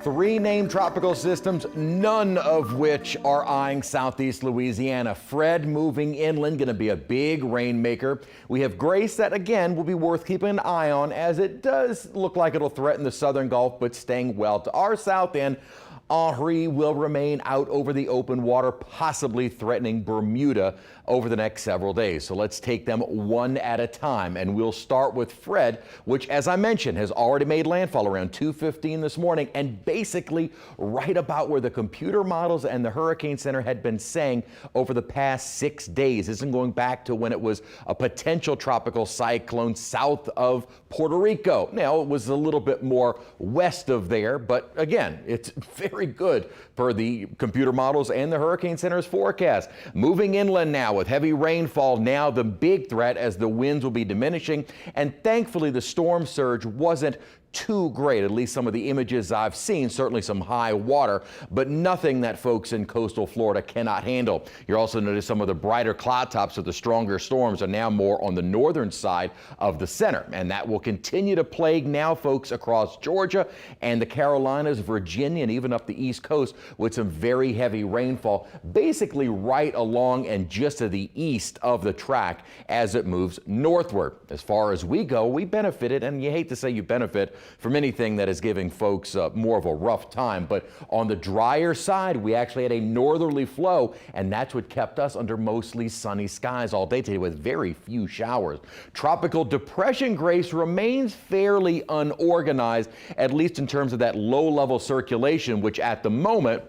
Three named tropical systems, none of which are eyeing southeast Louisiana. Fred moving inland, going to be a big rainmaker. We have Grace that, again, will be worth keeping an eye on, as it does look like it'll threaten the southern Gulf, but staying well to our south end. HENRI will remain out over the open water, possibly threatening Bermuda over the next several days. So let's take them one at a time, and we'll start with Fred, which, as I mentioned, has already made landfall around 2:15 this morning, and basically right about where the computer models and the Hurricane Center had been saying over the past 6 days. This isn't going back to when it was a potential tropical cyclone south of Puerto Rico. Now, it was a little bit more west of there, but again, it's very good per the computer models and the Hurricane Center's forecast. Moving inland now with heavy rainfall, now the big threat as the winds will be diminishing, and thankfully the storm surge wasn't too great, at least some of the images I've seen. Certainly some high water, but nothing that folks in coastal Florida cannot handle. You're also notice some of the brighter cloud tops of the stronger storms are now more on the northern side of the center, and that will continue to plague now folks across Georgia and the Carolinas, Virginia, and even up the East Coast with some very heavy rainfall, basically right along and just to the east of the track as it moves northward. As far as we go, we benefited, and you hate to say you benefit from anything that is giving folks more of a rough time. But on the drier side, we actually had a northerly flow, and that's what kept us under mostly sunny skies all day today with very few showers. Tropical depression, Grace, remains fairly unorganized, at least in terms of that low-level circulation, which at the moment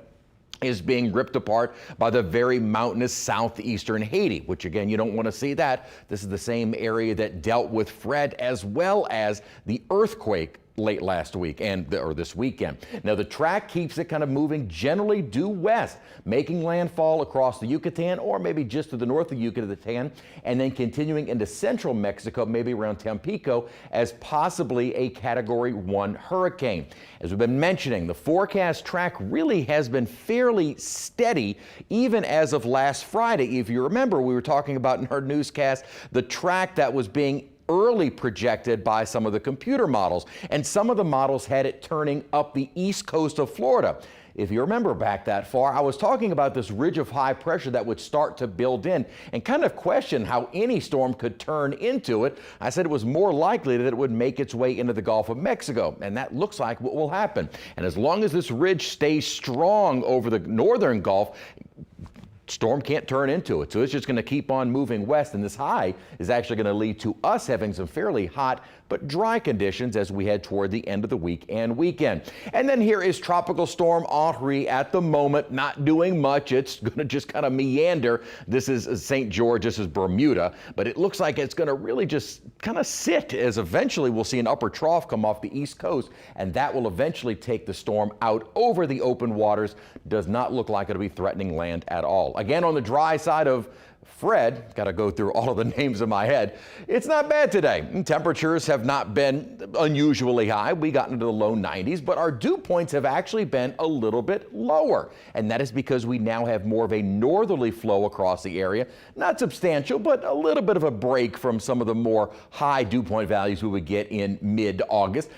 is being ripped apart by the very mountainous southeastern Haiti, which again, you don't want to see that. This is the same area that dealt with Fred as well as the earthquake late last week or this weekend. Now the track keeps it kind of moving generally due west, making landfall across the Yucatan or maybe just to the north of Yucatan, and then continuing into central Mexico, maybe around Tampico, as possibly a Category 1 hurricane. As we've been mentioning, the forecast track really has been fairly steady even as of last Friday. If you remember, we were talking about in our newscast the track that was being early projected by some of the computer models, and some of the models had it turning up the east coast of Florida. If you remember back that far, I was talking about this ridge of high pressure that would start to build in and kind of question how any storm could turn into it. I said it was more likely that it would make its way into the Gulf of Mexico, and that looks like what will happen. And as long as this ridge stays strong over the northern Gulf, storm can't turn into it. So it's just going to keep on moving west, and this high is actually going to lead to us having some fairly hot but dry conditions as we head toward the end of the week and weekend. And then here is Tropical Storm HENRI at the moment, not doing much. It's going to just kind of meander. This is St. George, this is Bermuda, but it looks like it's going to really just kind of sit as eventually we'll see an upper trough come off the east coast, and that will eventually take the storm out over the open waters. Does not look like it'll be threatening land at all. Again, on the dry side of Fred, got to go through all of the names in my head. It's not bad today. Temperatures have not been unusually high. We got into the low 90s, but our dew points have actually been a little bit lower. And that is because we now have more of a northerly flow across the area. Not substantial, but a little bit of a break from some of the more high dew point values we would get in mid-August.